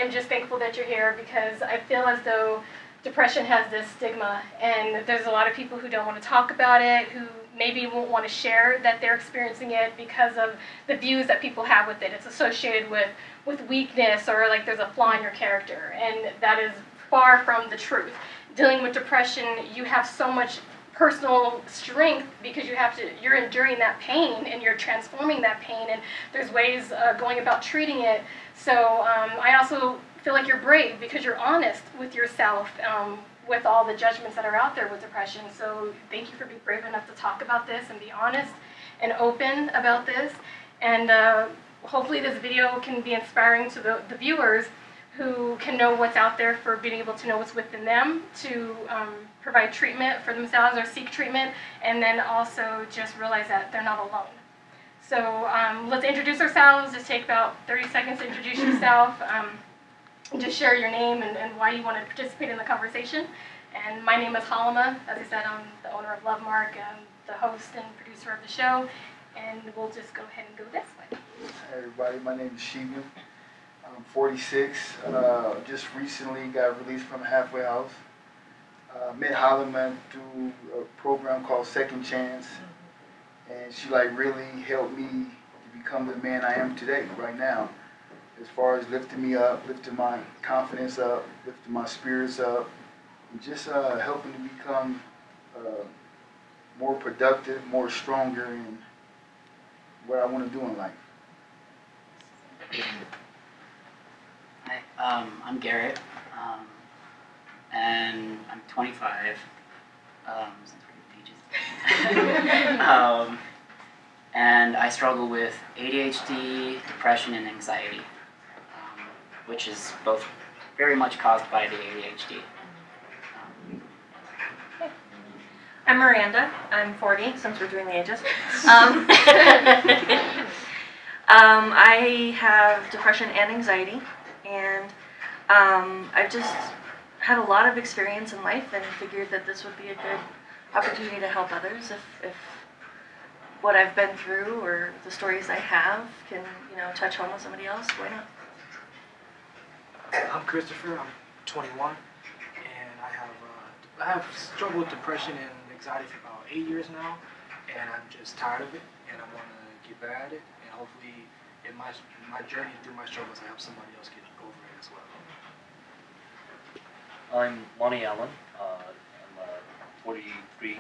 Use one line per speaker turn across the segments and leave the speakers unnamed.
am just thankful that you're here because I feel as though depression has this stigma, and there's a lot of people who don't want to talk about it, who maybe won't want to share that they're experiencing it because of the views that people have with it. It's associated with weakness, or like there's a flaw in your character, and that is far from the truth. Dealing with depression, you have so much personal strength because you're enduring that pain and you're transforming that pain, and there's ways going about treating it. So I also feel like you're brave because you're honest with yourself, with all the judgments that are out there with depression. So thank you for being brave enough to talk about this and be honest and open about this. And hopefully this video can be inspiring to the viewers who can know what's out there, for being able to know what's within them, to provide treatment for themselves or seek treatment, and then also just realize that they're not alone. So let's introduce ourselves. Just take about 30 seconds to introduce yourself. Just share your name and why you want to participate in the conversation. And my name is Halima. As I said, I'm the owner of Lovemark, the host and producer of the show, and we'll just go ahead and go this way.
Hi everybody, my name is Shieawen. I'm 46. Just recently got released from a halfway house. Met Halima through a program called Second Chance, and she really helped me to become the man I am today, right now. As far as lifting me up, lifting my confidence up, lifting my spirits up, and just helping to become more productive, more stronger in what I want to do in life.
Hi, I'm Garrett, and I'm 25. And I struggle with ADHD, depression, and anxiety, which is both very much caused by the ADHD.
I'm Miranda. I'm 40, since we're doing the ages. I have depression and anxiety, and I've just had a lot of experience in life and figured that this would be a good opportunity to help others if what I've been through or the stories I have can, touch home with somebody else. Why not?
I'm Christopher. I'm 21, and I have struggled with depression and anxiety for about 8 years now, and I'm just tired of it, and I want to get better at it, and hopefully in my journey through my struggles, I help somebody else get over it as well.
I'm Lonnie Allen. I'm 43.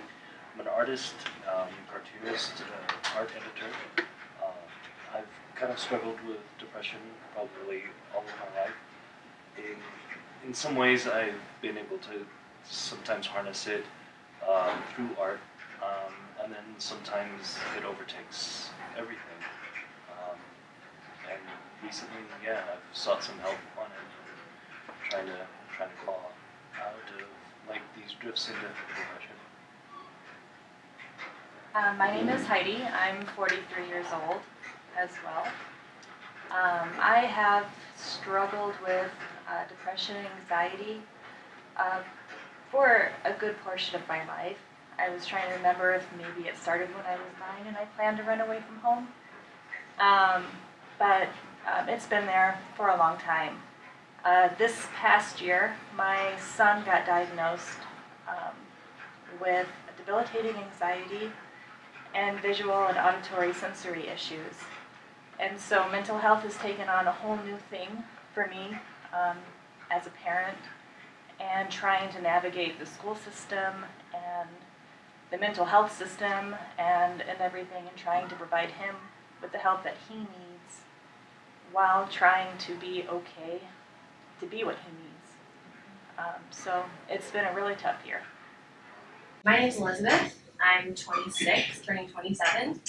I'm an artist, cartoonist, art editor. I've kind of struggled with depression probably all of my life. In some ways, I've been able to sometimes harness it through art, and then sometimes it overtakes everything. And recently, yeah, I've sought some help on it, trying to claw out of these drifts into depression.
My name is Heidi. I'm 43 years old as well. I have struggled with depression and anxiety for a good portion of my life. I was trying to remember if maybe it started when I was 9 and I planned to run away from home. But it's been there for a long time. This past year, my son got diagnosed with debilitating anxiety and visual and auditory sensory issues. And so mental health has taken on a whole new thing for me as a parent, and trying to navigate the school system and the mental health system and everything, and trying to provide him with the help that he needs while trying to be okay to be what he needs. So it's been a really tough year.
My name is Elizabeth. I'm 26, turning 27,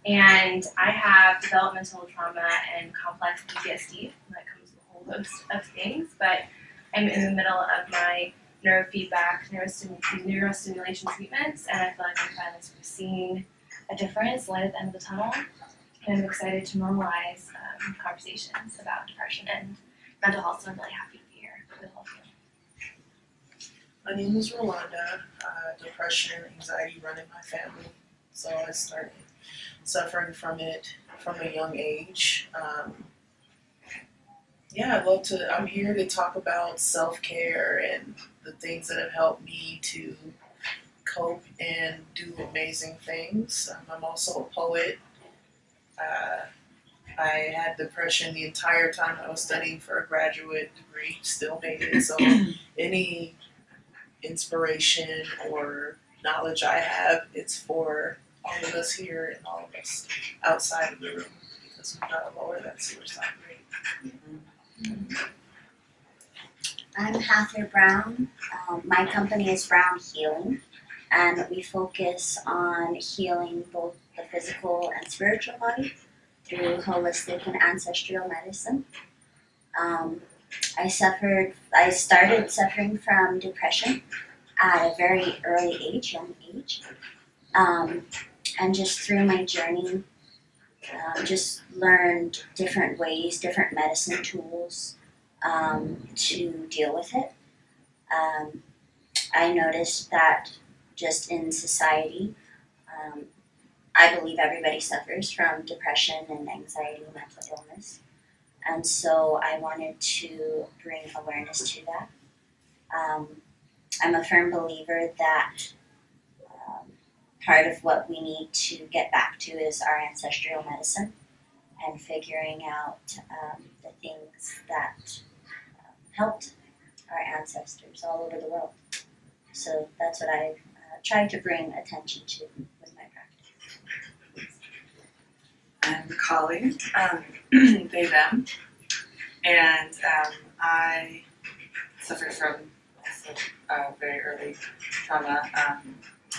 and I have developmental trauma and complex PTSD. That comes with a whole host of things, but I'm in the middle of my neurofeedback, neurostimulation treatments, and I feel like I'm finally sort of seeing a difference, light at the end of the tunnel, and I'm excited to normalize conversations about depression and mental health, so I'm really happy to be here with all of you.
My name is Ralonda. Depression, anxiety run in my family, so I started suffering from it from a young age. Yeah, I'd love to. I'm here to talk about self-care and the things that have helped me to cope and do amazing things. I'm also a poet. Uh, I had depression the entire time I was studying for a graduate degree, still made it. So any inspiration or knowledge I have, it's for all of us here and all of us outside of the room because we've got to lower that suicide rate.
I'm Hathor Brown. My company is Brown Healing, and we focus on healing both the physical and spiritual body through holistic and ancestral medicine. I started suffering from depression at a very early age, young age, and just through my journey, just learned different ways, different medicine tools to deal with it. I noticed that just in society, I believe everybody suffers from depression and anxiety and mental illness. And so I wanted to bring awareness to that. I'm a firm believer that part of what we need to get back to is our ancestral medicine and figuring out the things that helped our ancestors all over the world. So that's what I've tried to bring attention to with my practice.
I'm Colleen, they, them, and I suffered from very early trauma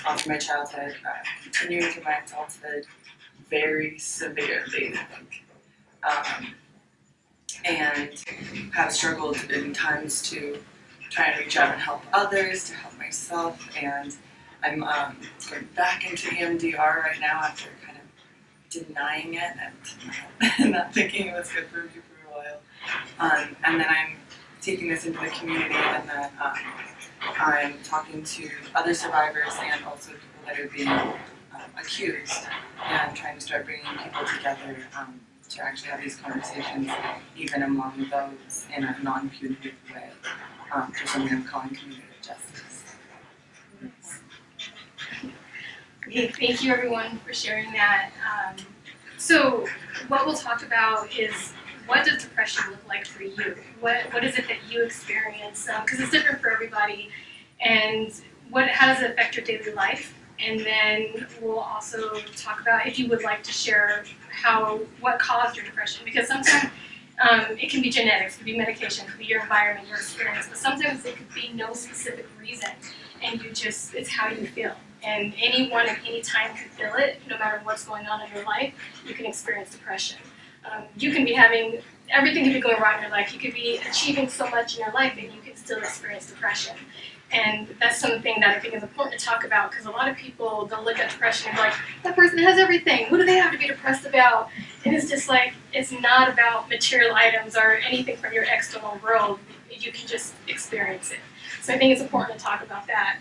all through my childhood, continuing through my adulthood very severely, and have struggled in times to try and reach out and help others, to help myself, and I'm going back into EMDR right now after kind of denying it and not thinking it was good for me for a while. And then I'm taking this into the community, and then I'm talking to other survivors and also people that are being accused, and trying to start bringing people together to actually have these conversations, even among those in a non-punitive way, for something I'm calling community justice.
Okay, thank you everyone for sharing that. So what we'll talk about is, what does depression look like for you? What is it that you experience? Because it's different for everybody. And how does it affect your daily life? And then we'll also talk about, if you would like to share what caused your depression. Because sometimes it can be genetics, it could be medication, it could be your environment, your experience, but sometimes it could be no specific reason, and it's how you feel. And anyone at any time can feel it, no matter what's going on in your life, you can experience depression. You can be everything can be going wrong in your life. You could be achieving so much in your life and you can still experience depression. And that's something that I think is important to talk about, because a lot of people, they'll look at depression and be like, that person has everything. What do they have to be depressed about? And it's just like, it's not about material items or anything from your external world. You can just experience it. So I think it's important to talk about that.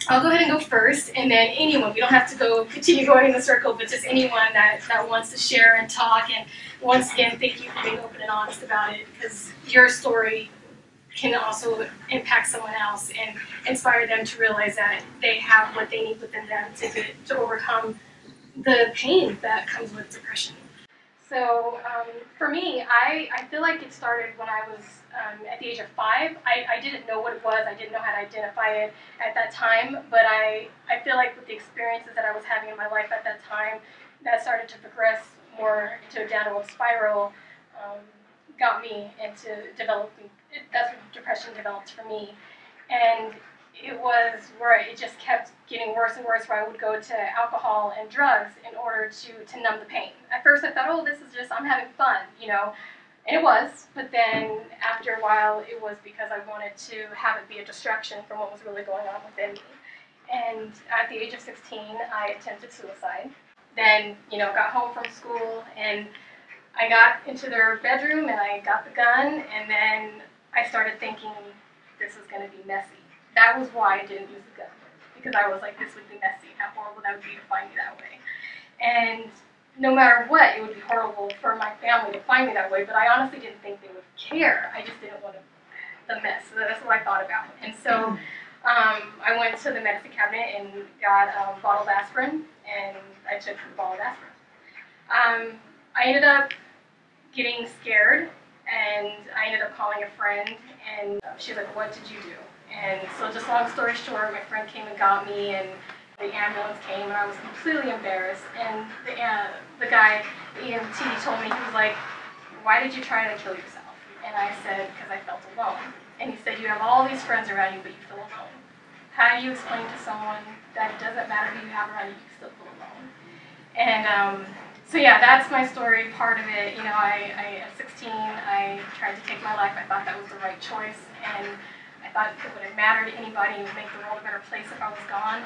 I'll go ahead and go first, and then anyone, we don't have to continue going in the circle, but just anyone that wants to share and talk. And once again, thank you for being open and honest about it, because your story can also impact someone else and inspire them to realize that they have what they need within them to overcome the pain that comes with depression. So for me, I feel like it started when I was at the age of 5. I didn't know what it was. I didn't know how to identify it at that time, but I feel like with the experiences that I was having in my life at that time, that started to progress more into a downward spiral, got me into developing. That's when depression developed for me, and it was where it just kept getting worse and worse, where I would go to alcohol and drugs in order to numb the pain. At first I thought, oh, this is just, I'm having fun, and it was, but then after a while it was because I wanted to have it be a distraction from what was really going on within me. And at the age of 16, I attempted suicide. Then, got home from school and I got into their bedroom and I got the gun, and then I started thinking, this is going to be messy. That was why I didn't use the gun, because I was like, this would be messy. How horrible that would be to find me that way. And no matter what, it would be horrible for my family to find me that way, but I honestly didn't think they would care. I just didn't want the mess. So that's what I thought about. And so I went to the medicine cabinet and got bottled aspirin, and I took the bottled aspirin. I ended up getting scared, and I ended up calling a friend, and she was like, "What did you do?" And so just long story short, my friend came and got me, and the ambulance came, and I was completely embarrassed. And the guy, the EMT, told me, he was like, "Why did you try to kill yourself?" And I said, "Because I felt alone." And he said, "You have all these friends around you, but you feel alone. How do you explain to someone that it doesn't matter who you have around you, you still feel alone?" And so yeah, that's my story, part of it. You know, at 16, I tried to take my life. I thought that was the right choice, and I thought it wouldn't matter to anybody. It would make the world a better place if I was gone.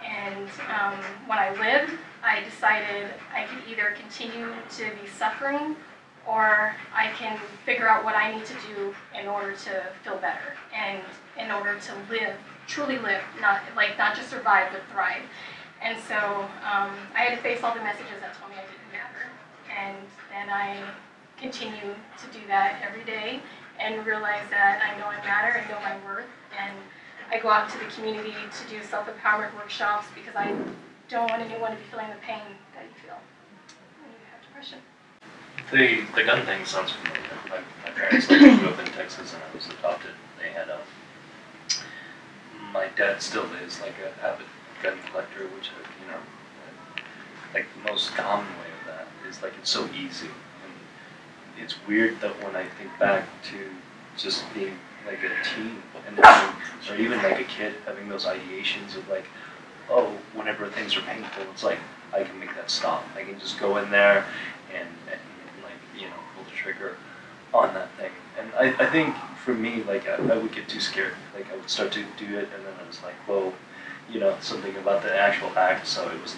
And when I lived, I decided I could either continue to be suffering, or I can figure out what I need to do in order to feel better, and in order to live, truly live, not just survive, but thrive. And so I had to face all the messages that told me I didn't matter. And then I continue to do that every day and realize that I know I matter, I know my worth, and I go out to the community to do self-empowerment workshops because I don't want anyone to be feeling the pain that you feel when you have depression.
The gun thing sounds familiar. My parents grew up in Texas, and I was adopted. They had my dad still is like an avid gun collector, which like the most common way of that is like it's so easy. And it's weird that when I think back to just being like a teen and or even like a kid having those ideations of like, oh, whenever things are painful, it's like I can make that stop. I can just go in there and like pull the trigger on that thing. And I think for me, like I would get too scared. Like I would start to do it, and then I was like, whoa, something about the actual act. So it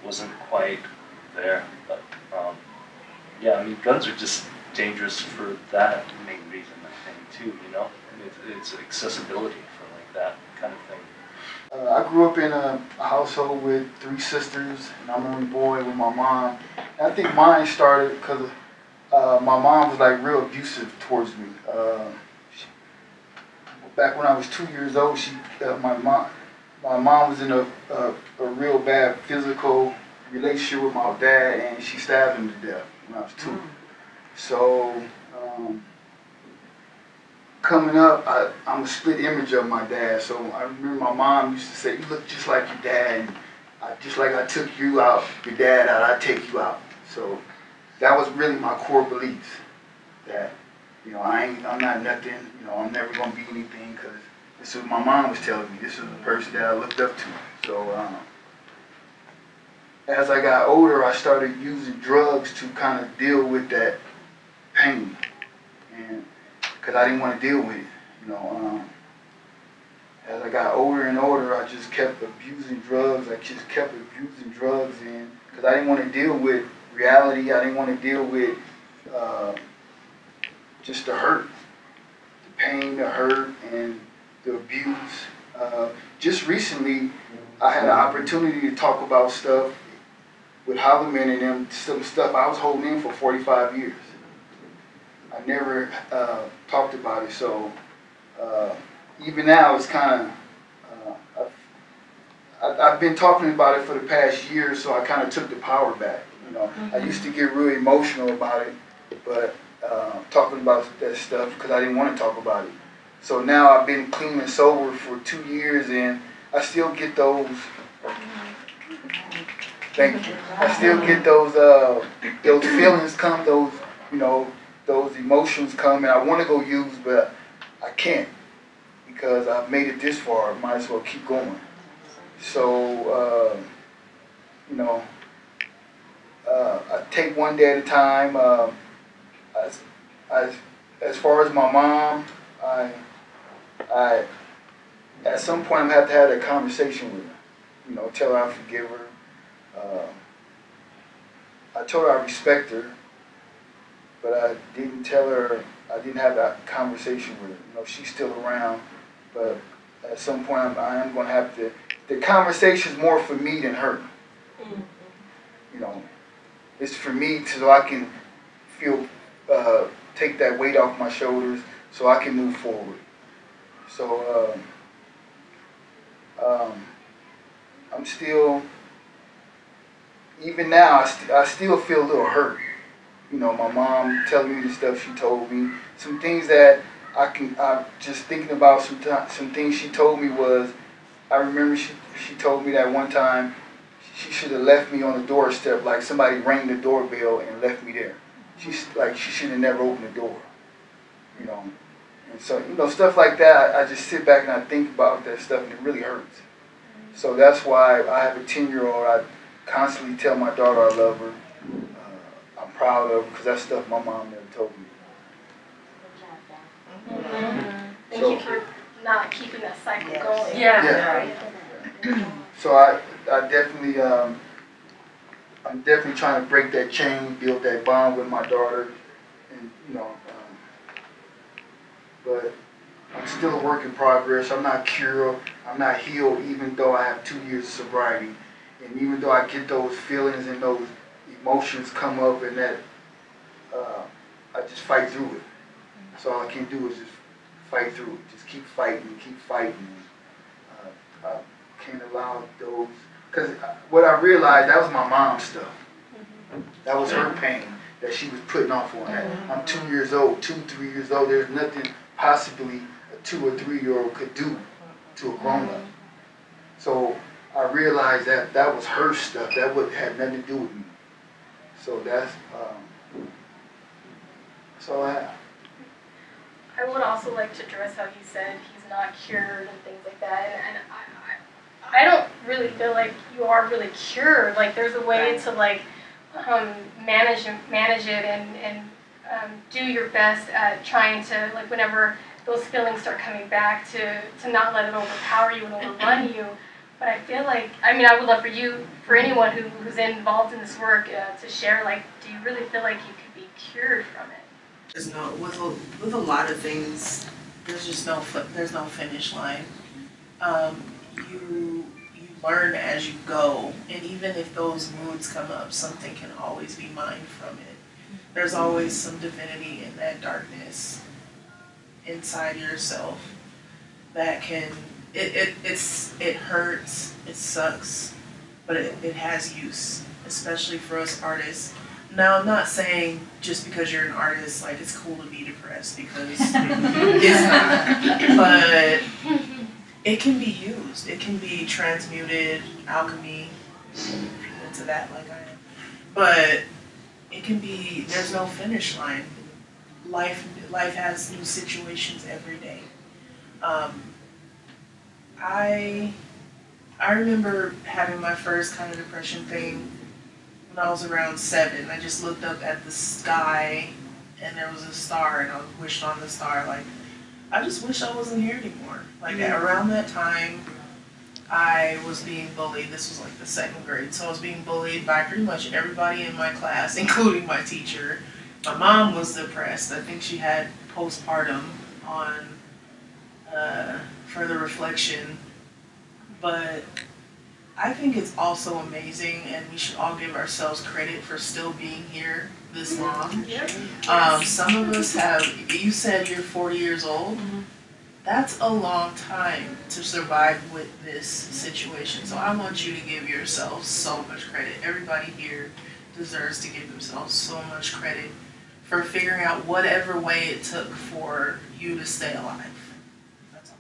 wasn't quite there. But yeah, I mean, guns are just dangerous for that main reason, I think, too. It's accessibility for like that kind of thing.
I grew up in a household with 3 sisters, and I'm the only boy with my mom. And I think mine started because my mom was like real abusive towards me. Back when I was 2 years old, my mom was in a real bad physical relationship with my dad, and she stabbed him to death when I was 2. So coming up, I'm a split image of my dad. So I remember my mom used to say, "You look just like your dad, and just like I took you out, your dad out, I take you out." So that was really my core beliefs, that I'm not nothing. I'm never gonna be anything, because this is what my mom was telling me. This is the person that I looked up to. So as I got older, I started using drugs to kind of deal with that pain, and because I didn't want to deal with it. As I got older and older, I just kept abusing drugs. And because I didn't want to deal with reality, I didn't want to deal with just the hurt, the pain, the hurt, and the abuse. Just recently, I had an opportunity to talk about stuff with Holloman and them, some stuff I was holding in for 45 years. I never talked about it, so even now it's kind of, I've been talking about it for the past year, so I kind of took the power back. I used to get really emotional about it, but talking about that stuff because I didn't want to talk about it. So now I've been clean and sober for 2 years, and I still get those. Thank you. I still get those feelings come, those emotions come, and I want to go use, but I can't because I've made it this far. I might as well keep going. So I take one day at a time. As far as my mom, I at some point I'm gonna have to have that conversation with her. Tell her I forgive her. I told her I respect her, but I didn't tell her, I didn't have that conversation with her. She's still around, but at some point I am going to have to, the conversation's more for me than her. It's for me so I can feel, take that weight off my shoulders so I can move forward. So I'm still, even now, I still feel a little hurt. You know, my mom telling me the stuff she told me. Some things that I'm just thinking about some things she told me was, I remember she told me that one time she should have left me on the doorstep, like somebody rang the doorbell and left me there. She's like, she should have never opened the door, you know. And so, you know, stuff like that, I just sit back and I think about that stuff and it really hurts. So that's why I have a 10-year-old. I constantly tell my daughter I love her. I'm proud of her because that's stuff my mom never told me.
Thank you for not keeping that cycle going.
Yeah. So I definitely, I'm definitely trying to break that chain, build that bond with my daughter, and you know, but I'm still a work in progress. I'm not cured. I'm not healed, even though I have 2 years of sobriety, and even though I get those feelings and those emotions come up, and that I just fight through it. So all I can do is just fight through it. Just keep fighting. I can't allow those, because what I realized, that was my mom's stuff. That was her pain that she was putting off on that. I'm 2 years old, 2, 3 years old. There's nothing possibly a 2 or 3-year-old could do to a grown-up. So I realized that that was her stuff. That had nothing to do with me. So that's so
I would also like to address how you said he's not cured and things like that. And I don't really feel like you are really cured. Like there's a way to like manage it and do your best at trying to, like, whenever those feelings start coming back, to not let it overpower you and overrun you. But I feel like, I mean, I would love for anyone who's involved in this work to share, like, do you really feel like you could be cured from it?
There's no, with a lot of things, there's just no finish line. You learn as you go, and even if those moods come up, something can always be mined from it. There's always some divinity in that darkness inside yourself that can, it hurts, it sucks, but it has use, especially for us artists. Now, I'm not saying just because you're an artist, like, it's cool to be depressed, because it's not, but it can be used. It can be transmuted, alchemy, if you're into that like I am. But it can be, there's no finish line. Life has new situations every day. I remember having my first kind of depression thing when I was around 7. I just looked up at the sky and there was a star, and I wished on the star, like, I just wish I wasn't here anymore. Like, around that time, I was being bullied. This was like the 2nd grade, so I was being bullied by pretty much everybody in my class, including my teacher. My mom was depressed. I think she had postpartum on further reflection. But I think it's also amazing, and we should all give ourselves credit for still being here this long. Some of us have, you said you're 40 years old. That's a long time to survive with this situation. So I want you to give yourself so much credit. Everybody here deserves to give themselves so much credit for figuring out whatever way it took for you to stay alive. That's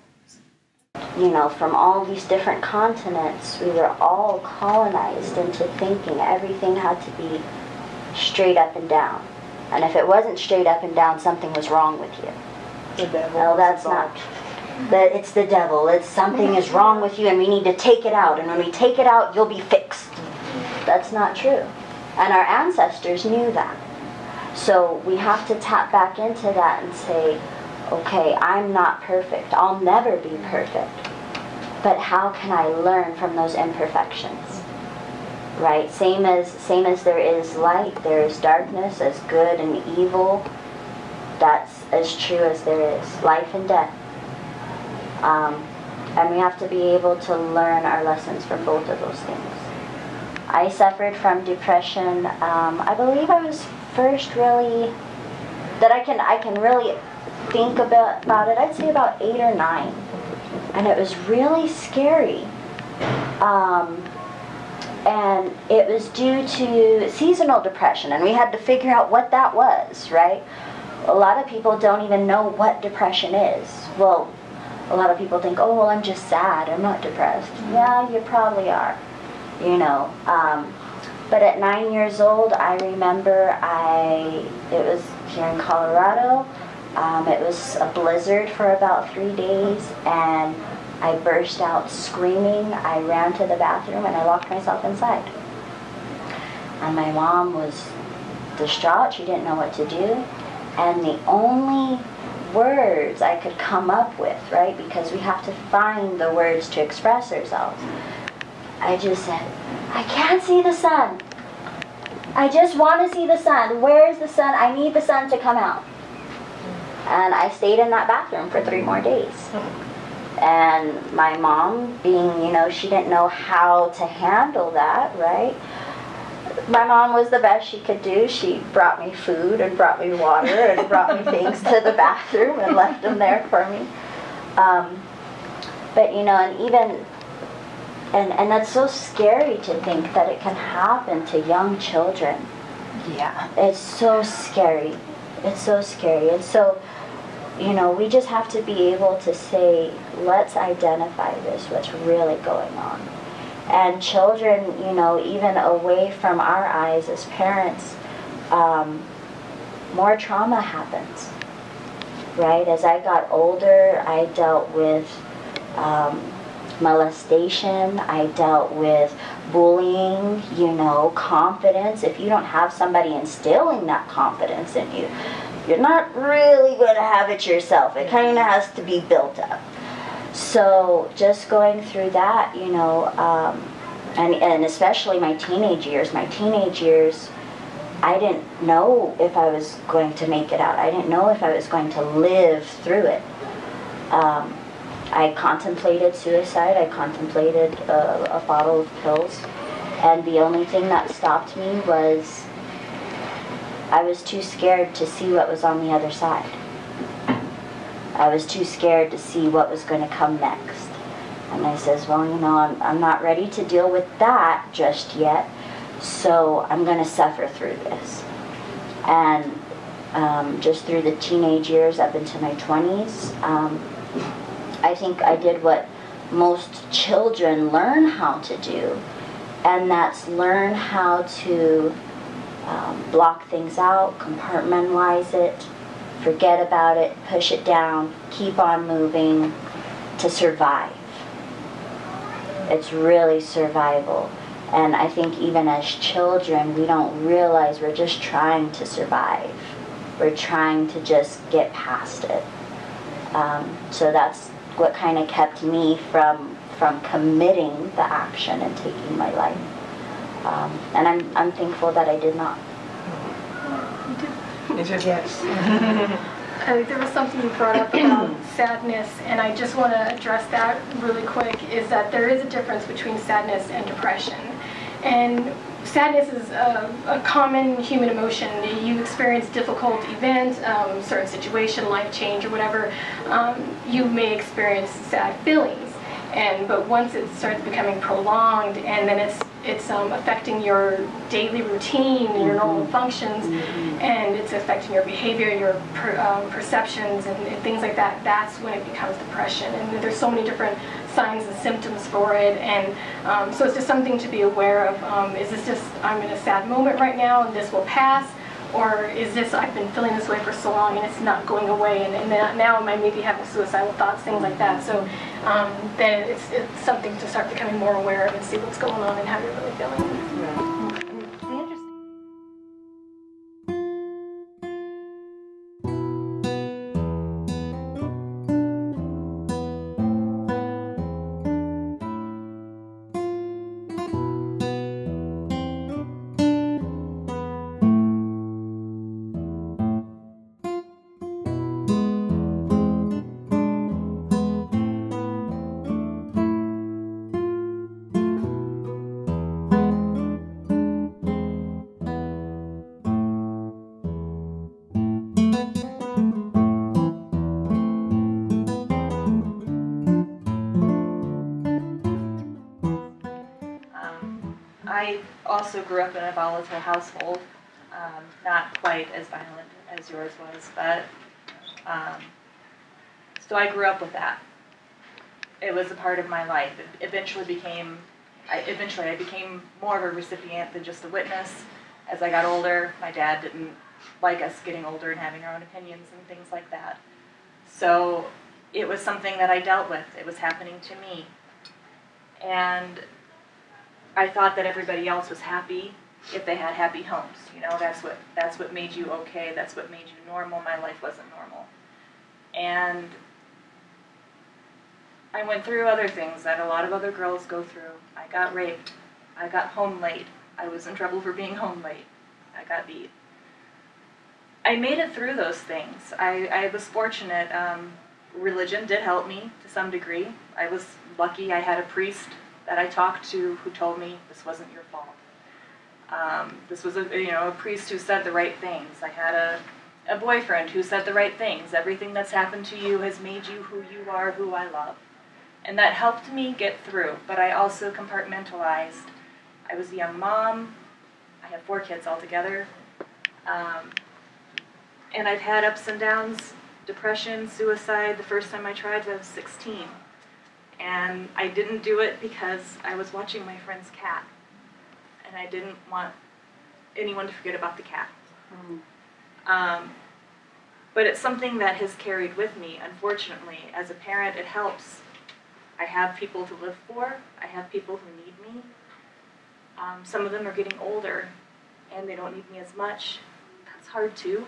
all.
You know, from all these different continents, we were all colonized into thinking everything had to be straight up and down. And if it wasn't straight up and down, something was wrong with you. Well, that's not. It's the devil. It's something is wrong with you and we need to take it out. And when we take it out, you'll be fixed. That's not true. And our ancestors knew that. So we have to tap back into that and say, okay, I'm not perfect. I'll never be perfect. But how can I learn from those imperfections? Right? Same as there is light, there is darkness, as good and evil. That's as true as there is life and death. And we have to be able to learn our lessons from both of those things. I suffered from depression. I believe I was first really, that I can really think about it, I'd say about 8 or 9. And it was really scary. And it was due to seasonal depression, and we had to figure out what that was, right? A lot of people don't even know what depression is. Well, a lot of people think, oh, well, I'm just sad, I'm not depressed. Yeah, you probably are, you know. But at 9 years old, I remember it was here in Colorado. It was a blizzard for about 3 days, and I burst out screaming. I ran to the bathroom and I locked myself inside. And my mom was distraught. She didn't know what to do. And the only words I could come up with, right, because we have to find the words to express ourselves, I just said, I can't see the sun. I just want to see the sun. Where's the sun? I need the sun to come out. And I stayed in that bathroom for 3 more days. And my mom, being, you know, she didn't know how to handle that, right? My mom was the best she could do. She brought me food and brought me water and brought me things to the bathroom and left them there for me. But, you know, and even, and that's so scary to think that it can happen to young children.
Yeah.
It's so scary. It's so scary. And so, you know, we just have to be able to say, let's identify this, what's really going on. And children, you know, even away from our eyes as parents, more trauma happens, right? As I got older, I dealt with molestation, I dealt with bullying, you know, confidence. If you don't have somebody instilling that confidence in you, you're not really going to have it yourself. It kind of has to be built up. So just going through that, you know, and especially my teenage years, I didn't know if I was going to make it out. I didn't know if I was going to live through it. I contemplated suicide. I contemplated a bottle of pills. And the only thing that stopped me was I was too scared to see what was on the other side. I was too scared to see what was going to come next. And I says, well, you know, I'm not ready to deal with that just yet, so I'm going to suffer through this. And just through the teenage years up into my 20s, I think I did what most children learn how to do, and that's learn how to block things out, compartmentalize it, forget about it, push it down, keep on moving to survive. It's really survival. And I think even as children, we don't realize we're just trying to survive. We're trying to just get past it. So that's what kind of kept me from committing the action and taking my life. And I'm thankful that I did not.
Yes.
There was something you brought up about sadness, and I just want to address that really quick, is that there is a difference between sadness and depression. And sadness is a common human emotion. You experience difficult event, certain situation, life change, or whatever, you may experience sad feelings. But once it starts becoming prolonged, and then it's affecting your daily routine, your normal functions, and it's affecting your behavior, your perceptions, and things like that, that's when it becomes depression. And there's so many different signs and symptoms for it, and so it's just something to be aware of. Is this just, I'm in a sad moment right now and this will pass? Or is this, I've been feeling this way for so long and it's not going away, and now I might maybe having suicidal thoughts, things like that. So then it's something to start becoming more aware of and see what's going on and how you're really feeling.
also grew up in a volatile household, not quite as violent as yours was, but so I grew up with that. It was a part of my life. It eventually I became more of a recipient than just a witness. As I got older, my dad didn't like us getting older and having our own opinions and things like that. So it was something that I dealt with. It was happening to me. And I thought that everybody else was happy if they had happy homes. You know, that's what made you okay. That's what made you normal. My life wasn't normal. And I went through other things that a lot of other girls go through. I got raped. I got home late. I was in trouble for being home late. I got beat. I made it through those things. I was fortunate. Religion did help me to some degree. I was lucky I had a priest that I talked to who told me this wasn't your fault. This was a priest who said the right things. I had a boyfriend who said the right things. Everything that's happened to you has made you who you are, who I love. And that helped me get through, but I also compartmentalized. I was a young mom. I have 4 kids altogether. And I've had ups and downs, depression, suicide. The first time I tried, I was 16. And I didn't do it because I was watching my friend's cat. And I didn't want anyone to forget about the cat. But it's something that has carried with me, unfortunately. As a parent, it helps. I have people to live for. I have people who need me. Some of them are getting older, and they don't need me as much. That's hard too.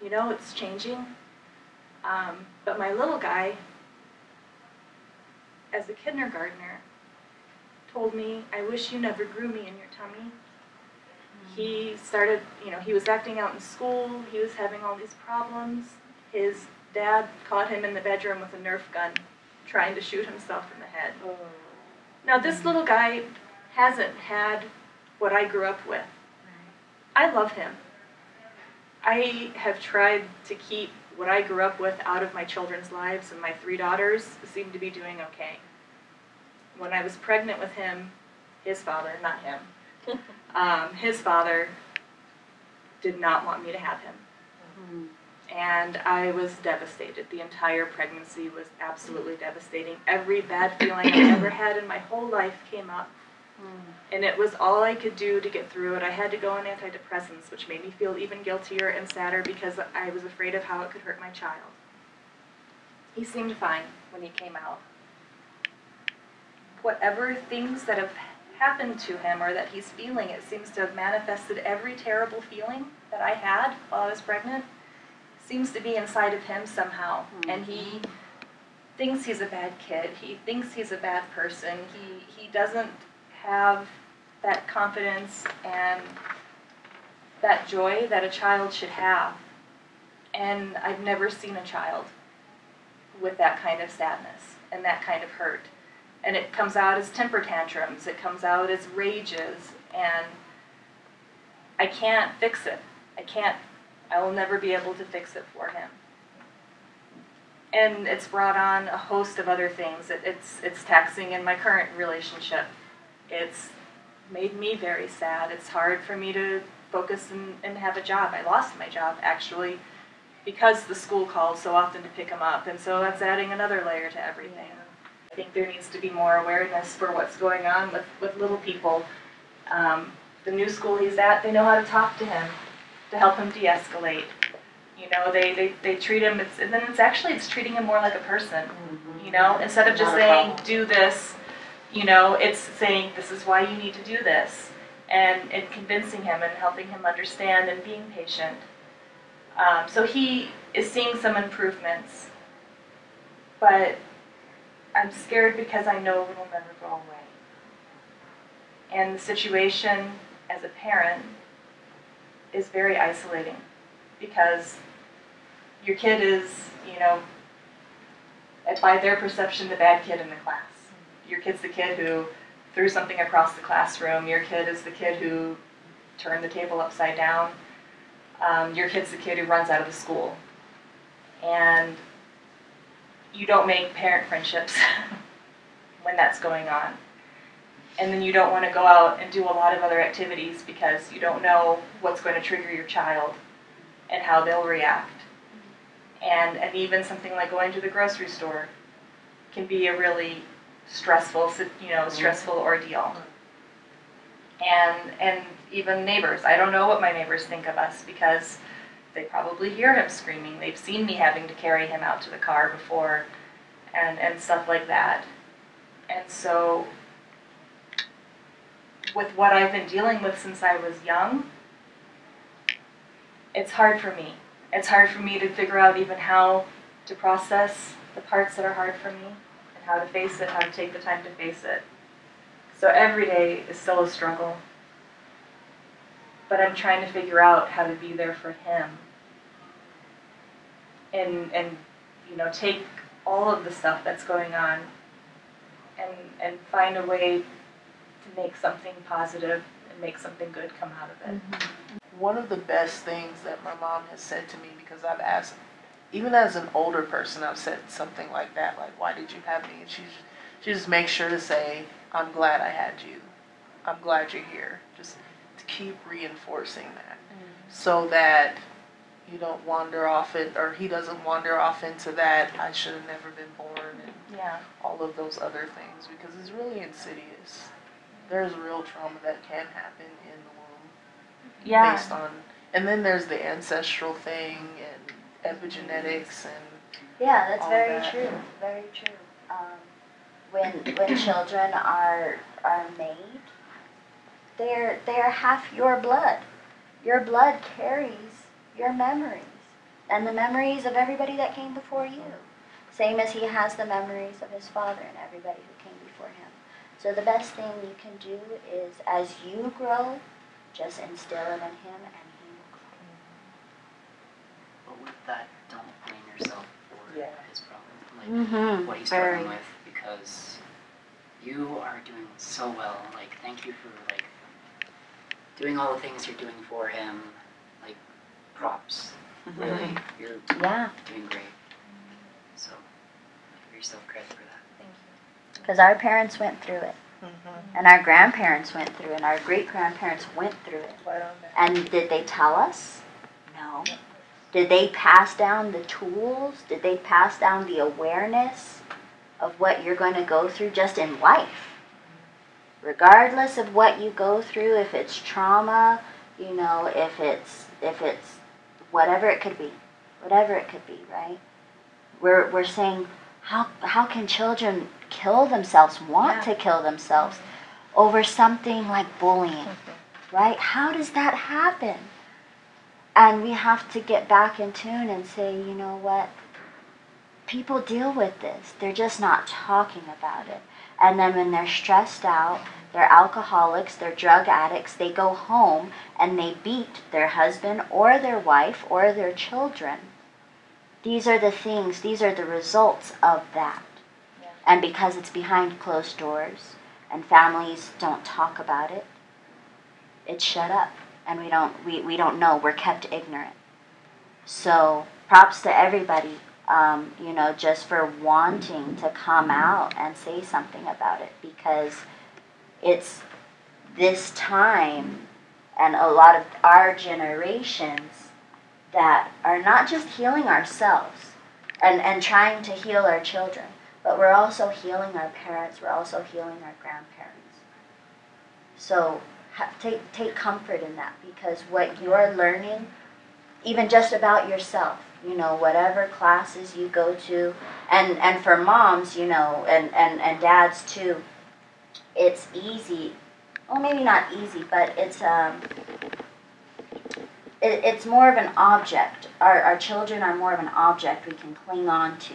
You know, it's changing. But my little guy, as a kindergartner, told me, I wish you never grew me in your tummy. He started, he was acting out in school. He was having all these problems. His dad caught him in the bedroom with a Nerf gun, trying to shoot himself in the head. Now, this little guy hasn't had what I grew up with. I love him. I have tried to keep what I grew up with out of my children's lives, and my 3 daughters seem to be doing okay. When I was pregnant with him, his father, not him, his father did not want me to have him. And I was devastated. The entire pregnancy was absolutely devastating. Every bad feeling I ever had in my whole life came up. And it was all I could do to get through it. I had to go on antidepressants, which made me feel even guiltier and sadder because I was afraid of how it could hurt my child. He seemed fine when he came out. Whatever things that have happened to him or that he's feeling, it seems to have manifested every terrible feeling that I had while I was pregnant. Seems to be inside of him somehow. And he thinks he's a bad kid. He thinks he's a bad person. He doesn't have that confidence and that joy that a child should have. And I've never seen a child with that kind of sadness and that kind of hurt. And it comes out as temper tantrums. It comes out as rages. And I can't fix it. I will never be able to fix it for him. And it's brought on a host of other things. It's taxing in my current relationship. It's made me very sad. It's hard for me to focus and have a job. I lost my job, actually, because the school called so often to pick him up. And so that's adding another layer to everything. I think there needs to be more awareness for what's going on with little people. The new school he's at, they know how to talk to him, to help him de-escalate. You know, they treat him, it's treating him more like a person. You know, instead of just saying, do this, it's saying, this is why you need to do this. And convincing him and helping him understand and being patient. So he is seeing some improvements. But I'm scared because I know it'll never go away. And the situation as a parent is very isolating because your kid is, by their perception, the bad kid in the class. Your kid's the kid who threw something across the classroom. Your kid is the kid who turned the table upside down. Your kid's the kid who runs out of the school. And you don't make parent friendships when that's going on. and then you don't want to go out and do a lot of other activities because you don't know what's going to trigger your child and how they'll react. And even something like going to the grocery store can be a really stressful, stressful ordeal. And even neighbors. I don't know what my neighbors think of us because they probably hear him screaming. They've seen me having to carry him out to the car before and stuff like that. And so with what I've been dealing with since I was young, it's hard for me. It's hard for me to figure out even how to process the parts that are hard for me and how to face it, how to take the time to face it. So every day is still a struggle. But I'm trying to figure out how to be there for him and take all of the stuff that's going on and find a way to make something positive and make something good come out of it.
Mm-hmm. One of the best things that my mom has said to me, because I've asked, even as an older person, I've said something like that, like, why did you have me? And she just makes sure to say, I'm glad I had you. I'm glad you're here. Just to keep reinforcing that so that you don't wander off it, or he doesn't wander off into that, I should have never been born, and all of those other things, because it's really insidious. There's real trauma that can happen in the womb based on, and then there's the ancestral thing and epigenetics and
that's
all
very
that.
true. Very true. When children are made, they're half your blood. Your blood carries your memories and the memories of everybody that came before you. Same as he has the memories of his father and everybody who came before him. So the best thing you can do is, as you grow, just instill it in him and he will grow.
But with that, don't blame yourself for his problem. Like what he's struggling with, because you are doing so well. Like, thank you for doing all the things you're doing for him. Like, props. Really, you're doing great. So, give yourself credit for that.
Thank you. Because our parents went through it. And our grandparents went through it. And our great-grandparents went through it. And did they tell us? No. Did they pass down the tools? Did they pass down the awareness of what you're going to go through just in life? Regardless of what you go through, if it's trauma, if it's whatever it could be, right? We're saying, how can children kill themselves, want to kill themselves over something like bullying, right? How does that happen? And we have to get back in tune and say, you know what? People deal with this. They're just not talking about it. And then when they're stressed out, they're alcoholics, they're drug addicts, they go home and they beat their husband or their wife or their children. These are the things, these are the results of that. And because it's behind closed doors and families don't talk about it, it's shut up. And we don't know, we're kept ignorant. So props to everybody, just for wanting to come out and say something about it, because it's this time and a lot of our generations that are not just healing ourselves and trying to heal our children, but we're also healing our parents, we're also healing our grandparents. So take comfort in that, because what you're learning, even just about yourself, whatever classes you go to, and for moms, and dads too, it's easy. Well, maybe not easy, but it's more of an object. Our children are more of an object we can cling on to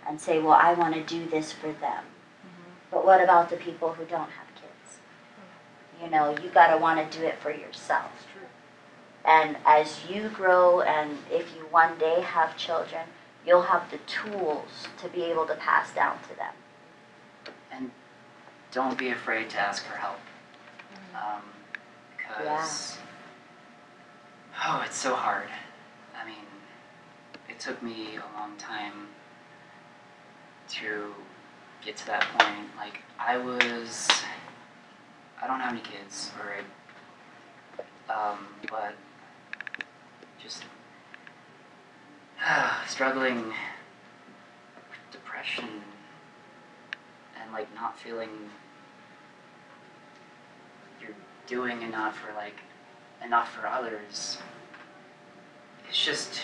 and say, well, I want to do this for them. But what about the people who don't have kids? You got to want to do it for yourself. And as you grow, and if you one day have children, you'll have the tools to be able to pass down to them.
And don't be afraid to ask for help. Because, it's so hard. I mean, it took me a long time to get to that point. Like, I was I don't have any kids, but just struggling with depression and like not feeling you're doing enough or like enough for others. It's just,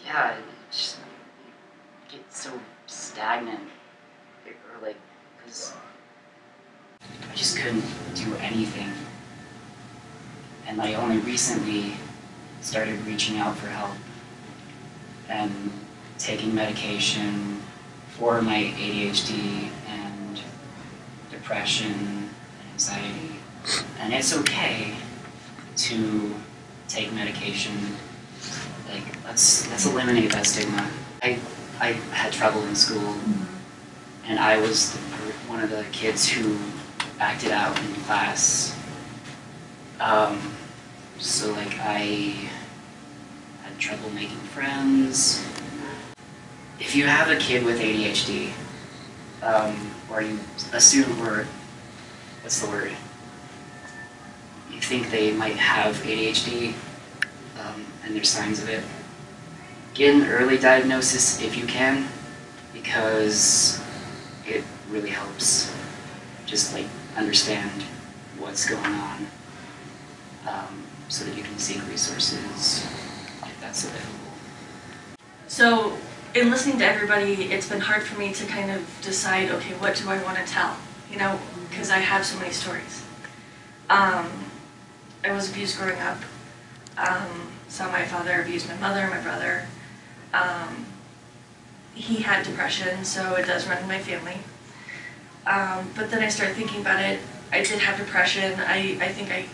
yeah, it just you get so stagnant, or like, because I just couldn't do anything. And I only recently started reaching out for help and taking medication for my ADHD and depression and anxiety. And it's okay to take medication. Like, let's eliminate that stigma. I had trouble in school, and I was one of the kids who acted out in class. So like I had trouble making friends. If you have a kid with ADHD, or you assume, or what's the word? You think they might have ADHD, and there's signs of it. Get an early diagnosis if you can, because it really helps. Just like understand what's going on, so that you can seek resources if that's available.
So in listening to everybody, it's been hard for me to kind of decide, okay, what do I want to tell? You know, because I have so many stories. I was abused growing up. Saw my father abuse my mother, my brother. He had depression, so it does run in my family. But then I started thinking about it. I did have depression. I think I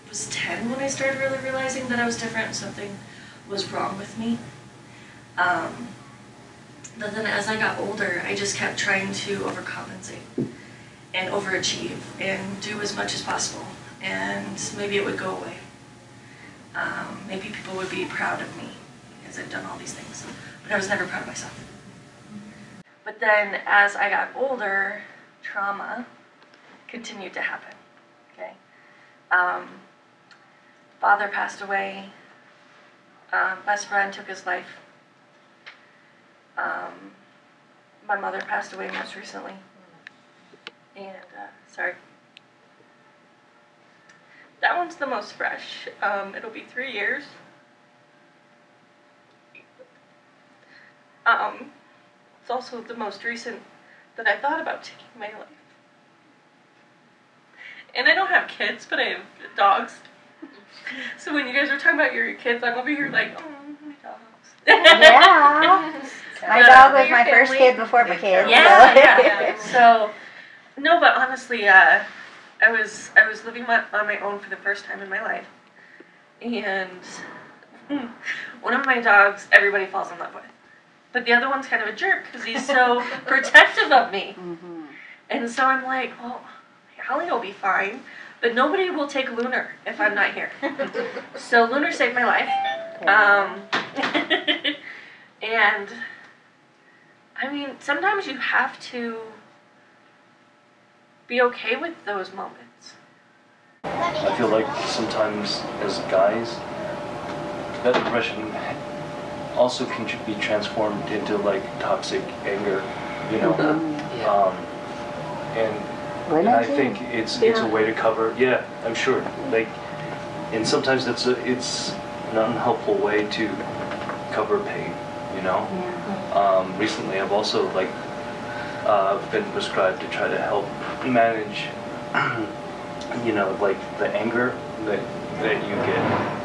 was 10 when I started really realizing that I was different. Something was wrong with me. But then as I got older, I just kept trying to overcompensate and overachieve and do as much as possible. And maybe it would go away. Maybe people would be proud of me because I've done all these things. But I was never proud of myself. But then as I got older, trauma continued to happen. Okay. Father passed away. Best friend took his life. My mother passed away most recently. And, sorry. That one's the most fresh. It'll be 3 years. It's also the most recent that I thought about taking my life. And I don't have kids, but I have dogs. So when you guys are talking about your kids, I'm over here like, oh, my dogs.
Yeah. My dog was my first kid before my kids.
Yeah, yeah. So, no, but honestly, I was living on my own for the first time in my life. And one of my dogs, everybody falls in love with. But the other one's kind of a jerk because he's so protective of me. Mm-hmm. And so I'm like, well, Holly will be fine, but nobody will take Lunar if I'm not here. So Lunar saved my life. And I mean, sometimes you have to be okay with those moments.
I feel like sometimes as guys, that depression also can be transformed into like toxic anger, you know. And I think it's a way to cover. Yeah, I'm sure. Like, and sometimes it's an unhelpful way to cover pain, you know. Recently, I've also like been prescribed to try to help manage, you know, like the anger that you get.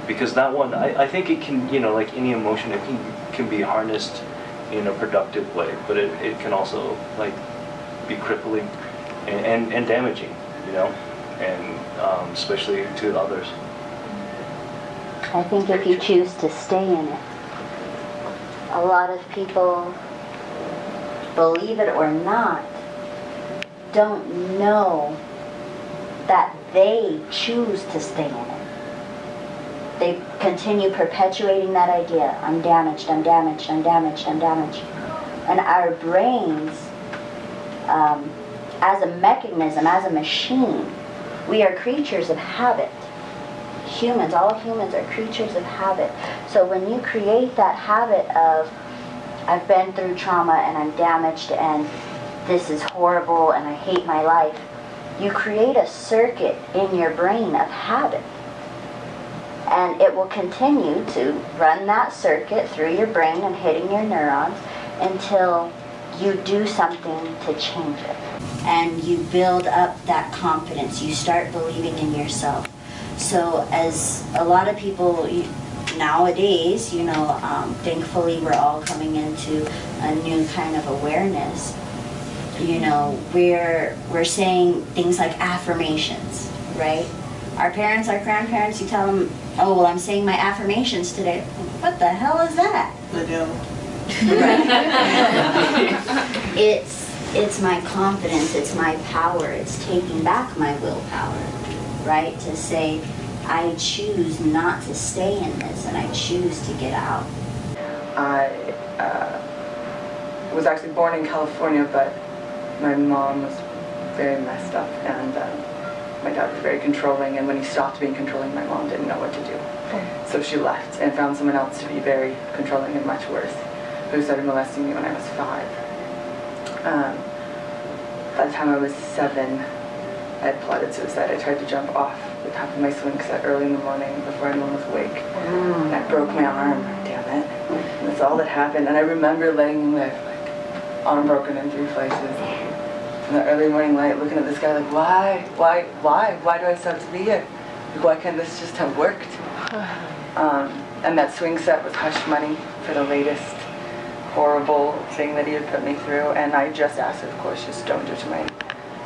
Because that one, I think it can, you know, like any emotion, it can be harnessed in a productive way, but it can also like be crippling and damaging, you know, and especially to others.
I think if you choose to stay in it, a lot of people, believe it or not, don't know that they choose to stay in it. They continue perpetuating that idea. I'm damaged, I'm damaged, I'm damaged, I'm damaged. And our brains as a mechanism, as a machine, we are creatures of habit. Humans, all humans are creatures of habit. So when you create that habit of, I've been through trauma and I'm damaged and this is horrible and I hate my life, you create a circuit in your brain of habit. And it will continue to run that circuit through your brain and hitting your neurons until you do something to change it. And you build up that confidence. You start believing in yourself. So as a lot of people nowadays, you know, thankfully we're all coming into a new kind of awareness. You know, we're saying things like affirmations, right? Our parents, our grandparents, you tell them, oh, well, I'm saying my affirmations today. What the hell is that?
The devil.
It's my confidence, it's my power, it's taking back my willpower, right? To say, I choose not to stay in this and I choose to get out.
I was actually born in California, but my mom was very messed up, and my dad was very controlling, and when he stopped being controlling, my mom didn't know what to do. So she left and found someone else to be very controlling and much worse, who started molesting me when I was 5. By the time I was 7, I had plotted suicide. I tried to jump off the top of my swing set early in the morning before anyone was awake. And I broke my arm, damn it. And that's all that happened. And I remember laying there, like, arm broken in 3 places. In the early morning light, looking at this guy like, why do I still have to be here? Like, why can't this just have worked? And that swing set was hush money for the latest horrible thing that he had put me through, and I just asked, of course, just don't do it to my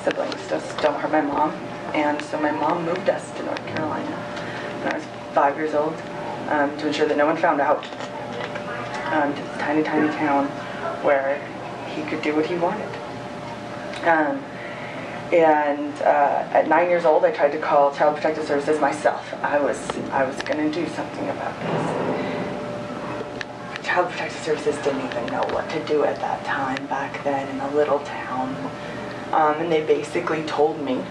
siblings, just don't hurt my mom. And so my mom moved us to North Carolina when I was 5 years old, to ensure that no one found out, to this tiny, tiny town where he could do what he wanted. At 9 years old, I tried to call Child Protective Services myself. I was going to do something about this. Child Protective Services didn't even know what to do at that time back then in a little town. And they basically told me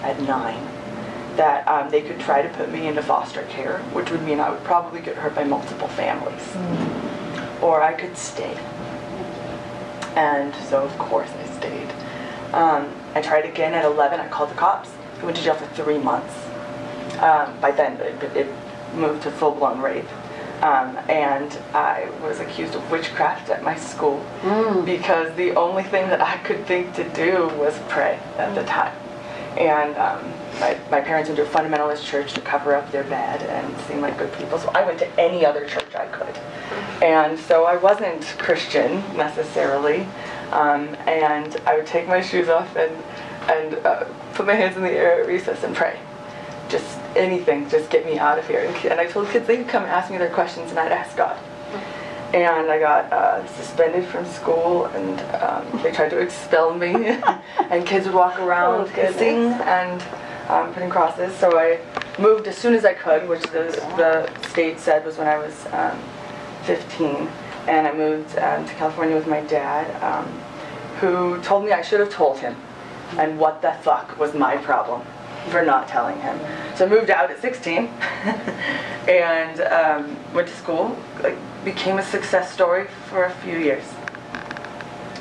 at 9 that they could try to put me into foster care, which would mean I would probably get hurt by multiple families. Or I could stay. And so, of course, I stayed. I tried again at 11. I called the cops. I went to jail for 3 months. By then, it moved to full-blown rape. And I was accused of witchcraft at my school because the only thing that I could think to do was pray at the time. And my parents went to a fundamentalist church to cover up their bad and seem like good people, so I went to any other church I could. And so I wasn't Christian necessarily, and I would take my shoes off and put my hands in the air at recess and pray. Just anything, just get me out of here. And I told kids they could come ask me their questions and I'd ask God. And I got suspended from school, and they tried to expel me. And kids would walk around hissing and putting crosses. So I moved as soon as I could, which the state said was when I was 15. And I moved to California with my dad, who told me I should have told him. And what the fuck was my problem for not telling him. So I moved out at 16 and went to school, became a success story for a few years.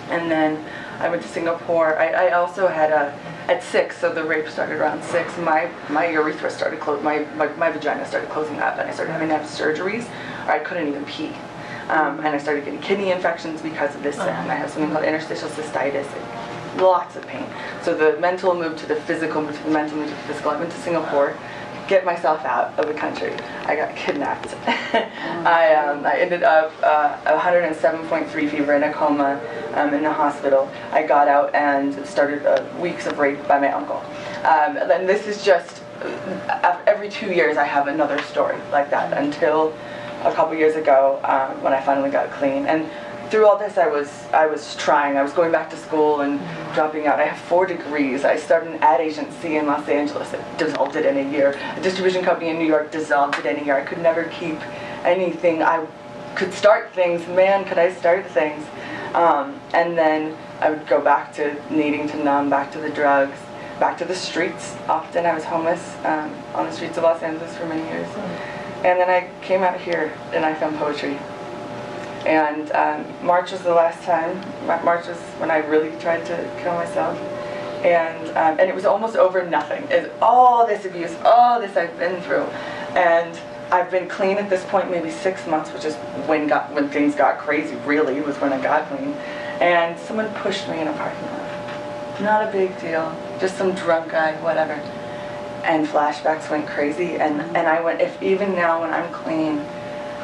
And then I went to Singapore. I also had at 6, so the rape started around 6, my urethra started my vagina started closing up, and I started having to have surgeries, or I couldn't even pee. And I started getting kidney infections because of this, and I have something called interstitial cystitis. Lots of pain. So the mental moved to the physical, moved to the mental, moved to the physical. I went to Singapore, get myself out of the country. I got kidnapped. I ended up 107.3 fever in a coma in the hospital. I got out and started weeks of rape by my uncle. And this is just, every 2 years I have another story like that, until a couple years ago when I finally got clean. And through all this, I was trying. I was going back to school and dropping out. I have 4 degrees. I started an ad agency in Los Angeles. It dissolved it in a year. A distribution company in New York dissolved it in a year. I could never keep anything. I could start things. Man, could I start things. And then I would go back to needing to numb, back to the drugs, back to the streets. Often I was homeless on the streets of Los Angeles for many years. And then I came out here and I found poetry. And March was the last time. March was when I really tried to kill myself. And it was almost over nothing. It's all this abuse, all this I've been through. And I've been clean at this point maybe 6 months, which is when things got crazy, really, was when I got clean. And someone pushed me in a parking lot. Not a big deal, just some drunk guy, whatever. And flashbacks went crazy, and I went, if even now when I'm clean,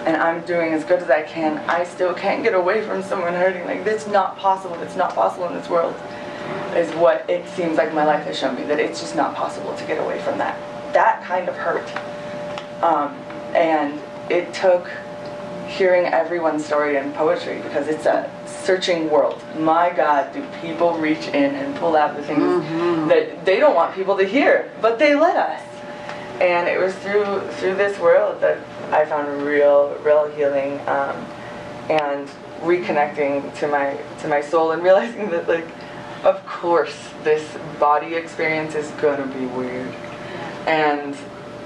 and I'm doing as good as I can, I still can't get away from someone hurting. Like, it's not possible in this world, is what it seems like my life has shown me, that it's just not possible to get away from that kind of hurt. And it took hearing everyone's story in poetry, because it's a searching world. My God, do people reach in and pull out the things that they don't want people to hear, but they let us. And it was through this world that I found real healing, and reconnecting to my soul, and realizing that, like, of course this body experience is gonna be weird, and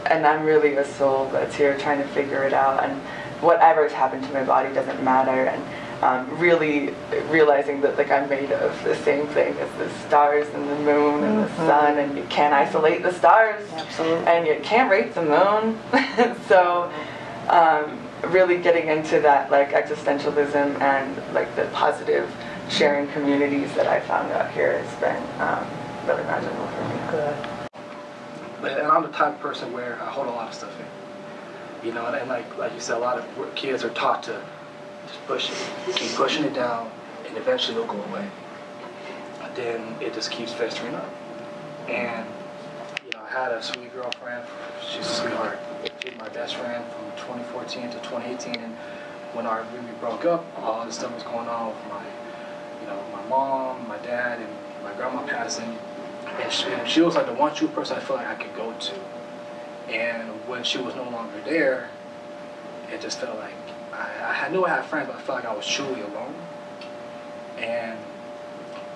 I'm really a soul that's here trying to figure it out, and whatever's happened to my body doesn't matter, and really realizing that, like, I'm made of the same thing as the stars and the moon and the sun, and you can't isolate the stars. Absolutely. And you can't rape the moon. So really getting into that, like, existentialism and, like, the positive sharing communities that I found out here has been really magical for me.
Good. And I'm the type of person where I hold a lot of stuff in, you know, and like you said, a lot of kids are taught to just push it, keep pushing it down, and eventually it'll go away. But then it just keeps festering up. And, you know, I had a sweet girlfriend. She's a sweetheart. She's my best friend from 2014 to 2018. And when we broke up, all this stuff was going on with my mom, my dad, and my grandma passing. And she was like the one true person I felt like I could go to. And when she was no longer there, it just felt like I knew I had friends, but I felt like I was truly alone. And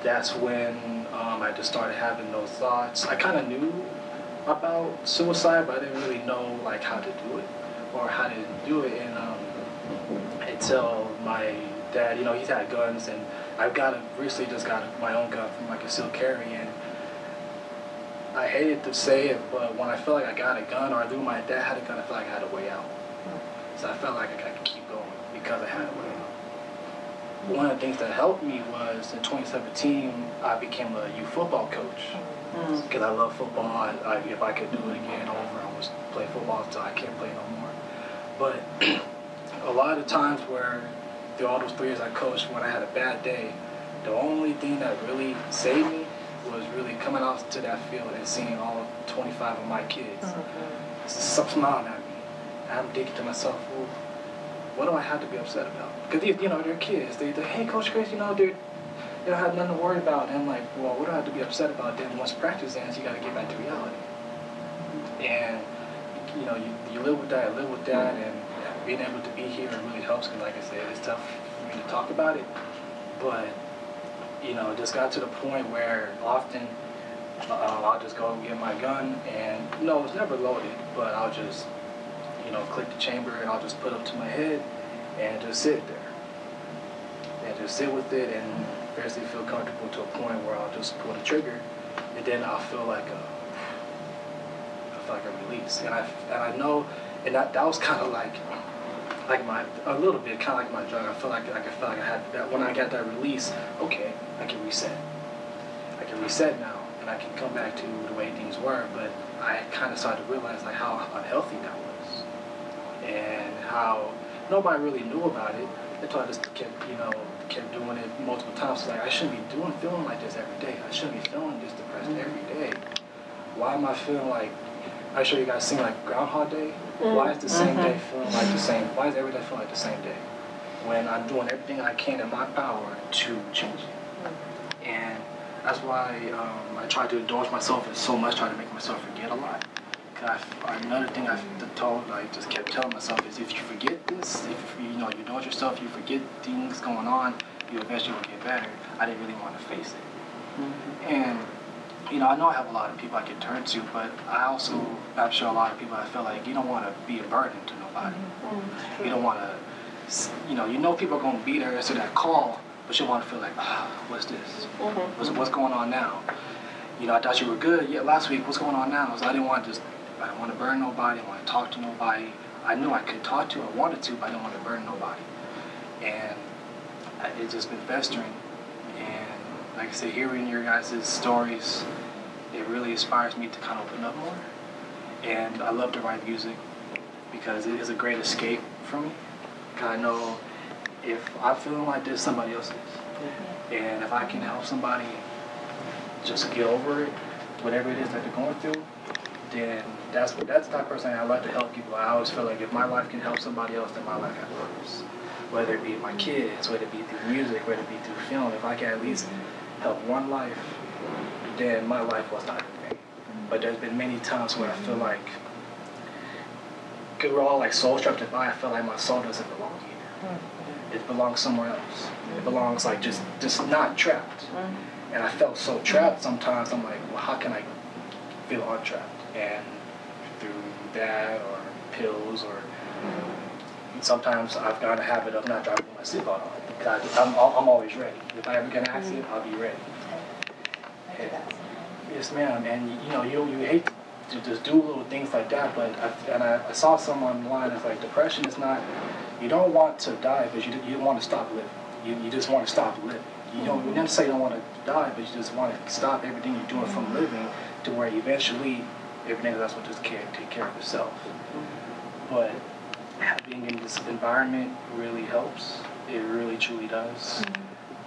that's when I just started having those thoughts. I kind of knew about suicide, but I didn't really know, like, how to do it or how to do it. And until my dad, you know, he's had guns, and I've recently just got my own gun from my concealed carry, and I hated to say it, but when I felt like I got a gun, or I knew my dad had a gun, I felt like I had a way out. So I felt like I could keep going because I had a way out. One of the things that helped me was in 2017, I became a youth football coach. Because I love football. If I could do it again over, I would play football until I can't play no more. But a lot of times where through all those 3 years I coached, when I had a bad day, the only thing that really saved me was really coming out to that field and seeing all 25 of my kids smiling at me. I'm thinking to myself, well, what do I have to be upset about? Because, you know, they're kids. They hey, Coach Chris, you know, they don't have nothing to worry about. And I'm like, well, what do I have to be upset about? Then once practice ends, you got to get back to reality. And, you know, you live with that, and being able to be here really helps, because, like I said, it's tough for me to talk about it. But, you know, it just got to the point where often I'll just go and get my gun, and, no, it's never loaded, but I'll just, you know, click the chamber, and I'll just put up to my head and just sit there. And just sit with it and basically feel comfortable to a point where I'll just pull the trigger, and then I'll feel like a release. And I know, and that was kind of like a little bit kind of like my drug. I felt like I had that when I got that release. Okay, I can reset. I can reset now, and I can come back to the way things were. But I kind of started to realize, like, how unhealthy that was, and how nobody really knew about it until I just kept doing it multiple times. Like, I shouldn't be feeling like this every day. I shouldn't be feeling this depressed every day. Why am I feeling like? I'm sure you guys seen like Groundhog Day. Why is the same day feeling like the same? Why is every day feeling like the same day? When I'm doing everything I can in my power to change it. And that's why I try to indulge myself so much, try to make myself forget a lot. Another thing I just kept telling myself is, if you forget this, if you indulge yourself, you forget things going on, you eventually will get better. I didn't really want to face it. And, you know, I know I have a lot of people I can turn to, but I'm sure a lot of people, I feel like you don't want to be a burden to nobody. You don't want to, you know people are going to be there answer that call, but you want to feel like, what's this? What's going on now? You know, I thought you were good last week. What's going on now? So I didn't want to burn nobody. I didn't want to talk to nobody. I knew I could talk to, I wanted to, but I didn't want to burn nobody. And it's just been festering. And like I said, hearing your guys' stories, it really inspires me to kind of open up more. And I love to write music because it is a great escape for me. Because I know if I'm feeling like this, somebody else is. And if I can help somebody just get over it, whatever it is that they're going through, then that's the type of person I like to help people. I always feel like if my life can help somebody else, then my life has purpose. Whether it be my kids, whether it be through music, whether it be through film, if I can at least help one life, then my life was not in vain. But there's been many times where I feel like, because we're all like soul strapped to I feel like my soul doesn't belong here. It belongs somewhere else. It belongs like just not trapped. And I felt so trapped sometimes. I'm like, well, how can I feel untrapped? And through that or pills or sometimes I've got a habit of not driving with my seatbelt on. Because I'm always ready. If I ever get an accident, I'll be ready. And, yes, ma'am. And you know, you hate to just do little things like that, but I saw some online. It's like depression is not. You don't want to die, but you don't want to stop living. You just want to stop living. You don't necessarily don't want to die, but you just want to stop everything you're doing from living to where eventually everything else will just take care of itself. But being in this environment really helps. It really truly does.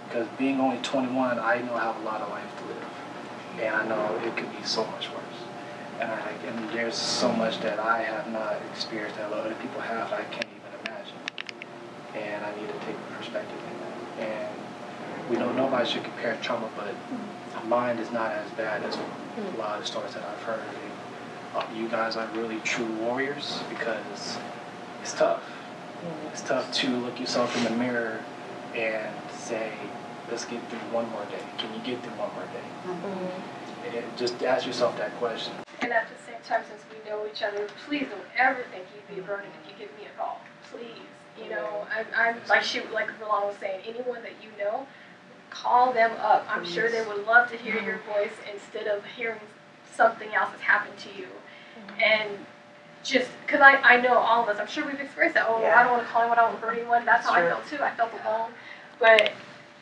Because being only 21, I know I have a lot of life to live. And I know it could be so much worse. And there's so much that I have not experienced that other people have that I can't even imagine. And I need to take perspective in that. And we know nobody should compare trauma, but mine is not as bad as a lot of the stories that I've heard. And you guys are really true warriors because it's tough. It's tough to look yourself in the mirror and say, let's get through one more day. Can you get through one more day? And just ask yourself that question.
And at the same time, since we know each other, please don't ever think you'd be a burden if you give me a call. Please. You know, I'm like Ralonda was saying, anyone that you know, call them up. I'm sure they would love to hear your voice instead of hearing something else that's happened to you. And just, because I know all of us, I'm sure we've experienced that. I don't want to call anyone, I don't want to hurt anyone. That's how I felt too. I felt alone. But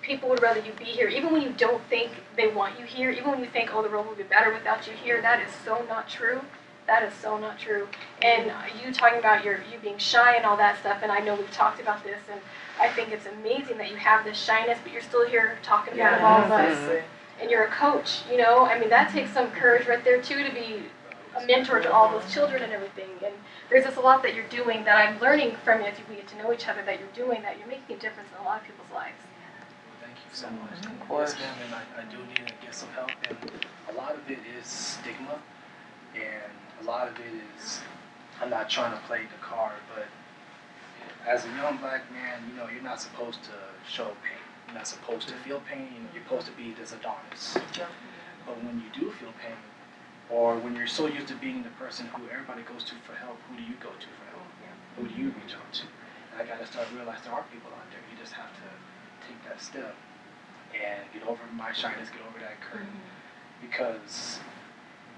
people would rather you be here, even when you don't think they want you here, even when you think, oh, the world would be better without you here. That is so not true. That is so not true. And you talking about you being shy and all that stuff, and I know we've talked about this, and I think it's amazing that you have this shyness, but you're still here talking about all of us. And you're a coach, you know? I mean, that takes some courage right there, too, to be a mentor to all those children and everything. And there's just a lot that you're doing that I'm learning from you as we get to know each other, that you're doing, that you're making a difference in a lot of people's lives.
Thank you so much. Of course. Yes, ma'am, and I do need to get some help. And a lot of it is stigma, and a lot of it is, I'm not trying to play the card, but as a young black man, you know, you're not supposed to show pain. You're not supposed to feel pain. You're supposed to be this Adonis. But when you do feel pain, or when you're so used to being the person who everybody goes to for help, who do you go to for help? Who do you reach out to? And I got to start realizing there are people out there. You just have to take that step and get over my shyness, get over that curtain. Because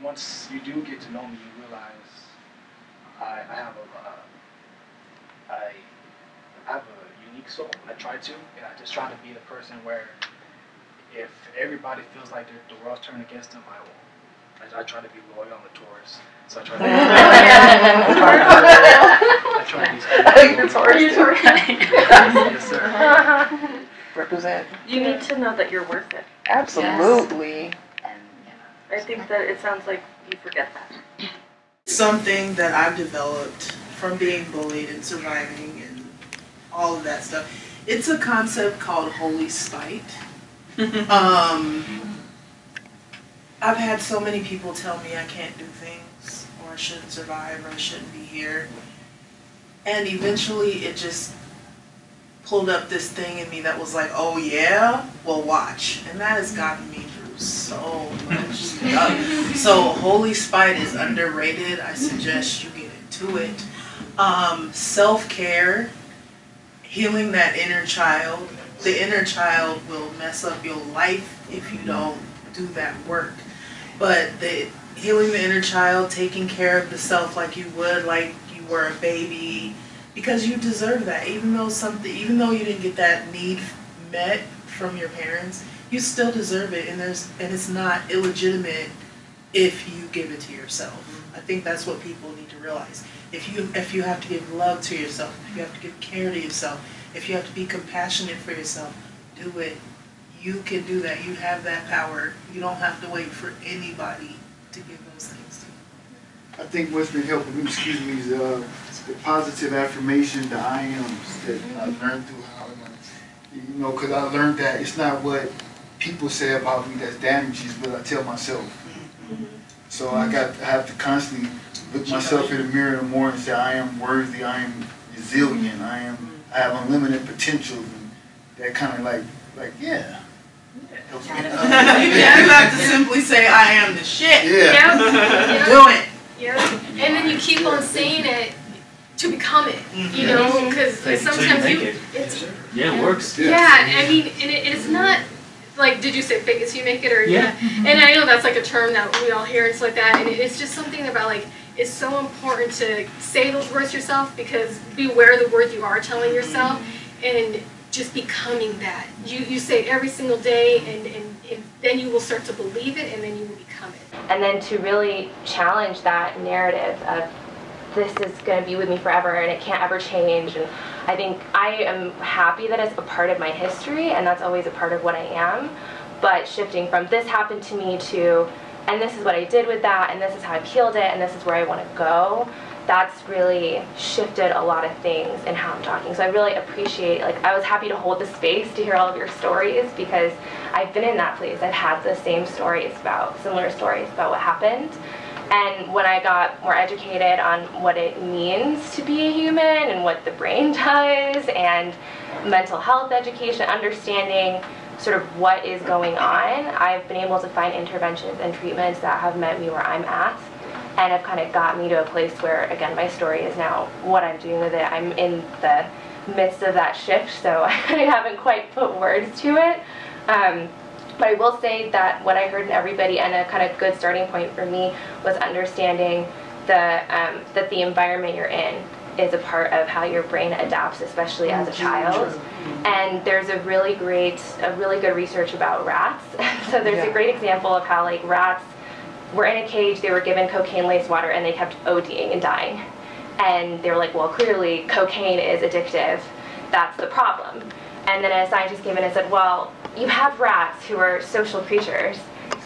once you do get to know me, you realize I have a unique soul. I try to, and I just try to be the person where if everybody feels like the world's turned against them, I won't. I try to be loyal. I'm a Taurus, so I try to be
You're Taurus.
Yes, sir.
Represent.
You need to know that you're worth it.
Absolutely.
I think that it sounds like you forget that.
Something that I've developed from being bullied and surviving and all of that stuff. It's a concept called holy spite. I've had so many people tell me I can't do things, or I shouldn't survive, or I shouldn't be here. And eventually it just pulled up this thing in me that was like, oh yeah, well watch. And that has gotten me through so much stuff. So Holy Spite is underrated. I suggest you get into it. Self-care, healing that inner child. The inner child will mess up your life if you don't do that work. But healing the inner child, taking care of the self like you would, like you were a baby, because you deserve that. Even though you didn't get that need met from your parents, you still deserve it, and it's not illegitimate if you give it to yourself. I think that's what people need to realize. If you have to give love to yourself, if you have to give care to yourself, if you have to be compassionate for yourself, do it. You can do that. You have that power. You don't have to wait for anybody to give those things to you.
I think what's been helping me, is the positive affirmation, the I ams that I learned through Holland. You know, because I learned that it's not what people say about me that's damages, but I tell myself. So I have to constantly look myself in the mirror in the morning and say, I am worthy, I am resilient, I have unlimited potential. And that kind of like yeah. Helps me.
You have to simply say, I am the shit.
Yeah.
Yep.
Do it.
Yeah. And then you keep on saying it to become it, you know, because sometimes
it works.
Yeah, I mean, and it's not like, did you say fake it till you make it, or
yeah.
And I know that's like a term that we all hear and stuff like that, and it's just something about like, it's so important to say those words to yourself, because beware the words you are telling yourself, and just becoming that. You say it every single day, and then you will start to believe it, and then you will become it.
And then to really challenge that narrative of, this is going to be with me forever and it can't ever change. And I think I am happy that it's a part of my history, and that's always a part of what I am. But shifting from this happened to me to, and this is what I did with that, and this is how I've healed it, and this is where I want to go, that's really shifted a lot of things in how I'm talking. So I really appreciate, like, I was happy to hold the space to hear all of your stories, because I've been in that place. I've had the similar stories about what happened. And when I got more educated on what it means to be a human and what the brain does, and mental health education, understanding sort of what is going on, I've been able to find interventions and treatments that have met me where I'm at, and have kind of got me to a place where, again, my story is now what I'm doing with it. I'm in the midst of that shift, so I haven't quite put words to it. But I will say that what I heard in everybody, and a kind of good starting point for me, was understanding that the environment you're in is a part of how your brain adapts, especially as a child. And there's a really good research about rats. So there's a great example of how, like, rats were in a cage, they were given cocaine-laced water, and they kept ODing and dying. And they were like, well, clearly cocaine is addictive. That's the problem. And then a scientist came in and said, well, you have rats who are social creatures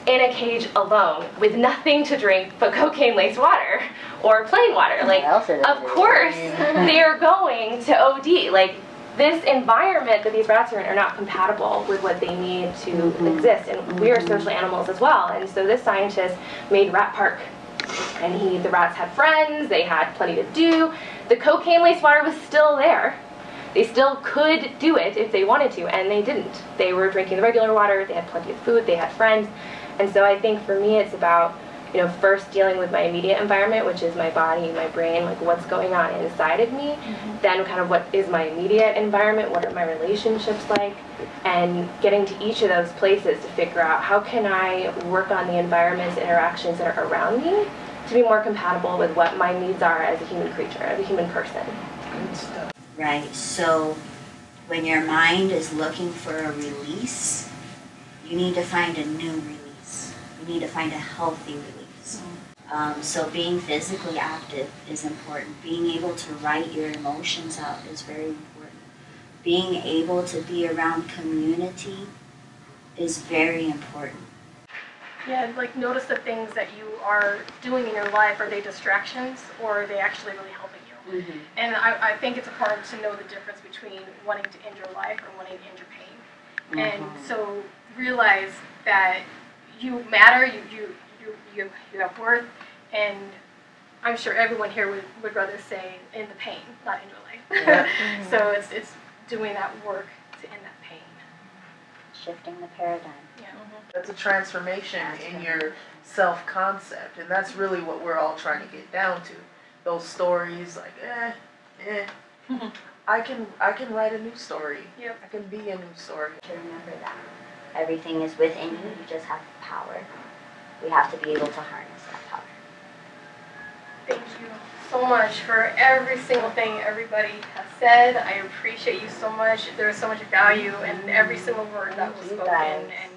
in a cage alone with nothing to drink but cocaine-laced water or plain water. Like, of course they are going to OD. Like, this environment that these rats are in are not compatible with what they need to exist. And we are social animals as well. And so this scientist made Rat Park. And the rats had friends, they had plenty to do. The cocaine-laced water was still there. They still could do it if they wanted to, and they didn't. They were drinking the regular water, they had plenty of food, they had friends. And so I think for me it's about, you know, first dealing with my immediate environment, which is my body, my brain, like what's going on inside of me, then kind of what is my immediate environment, what are my relationships like, and getting to each of those places to figure out how can I work on the environments, interactions that are around me to be more compatible with what my needs are as a human creature, as a human person.
Right, so when your mind is looking for a release, you need to find a new release. You need to find a healthy release. So being physically active is important. Being able to write your emotions out is very important. Being able to be around community is very important.
Yeah, like notice the things that you are doing in your life. Are they distractions, or are they actually really helping you? And I think it's important to know the difference between wanting to end your life or wanting to end your pain. And so realize that you matter, you have worth, and I'm sure everyone here would rather say in the pain, not in your life. So it's doing that work to end that pain.
Shifting the paradigm.
Yeah.
That's a transformation in your self-concept, and that's really what we're all trying to get down to. Those stories like, I can write a new story.
Yep.
I can be a new story.
To remember that. Everything is within you, you just have the power. We have to be able to harness that power.
Thank you so much for every single thing everybody has said. I appreciate you so much. There's so much value in every single word that was spoken. And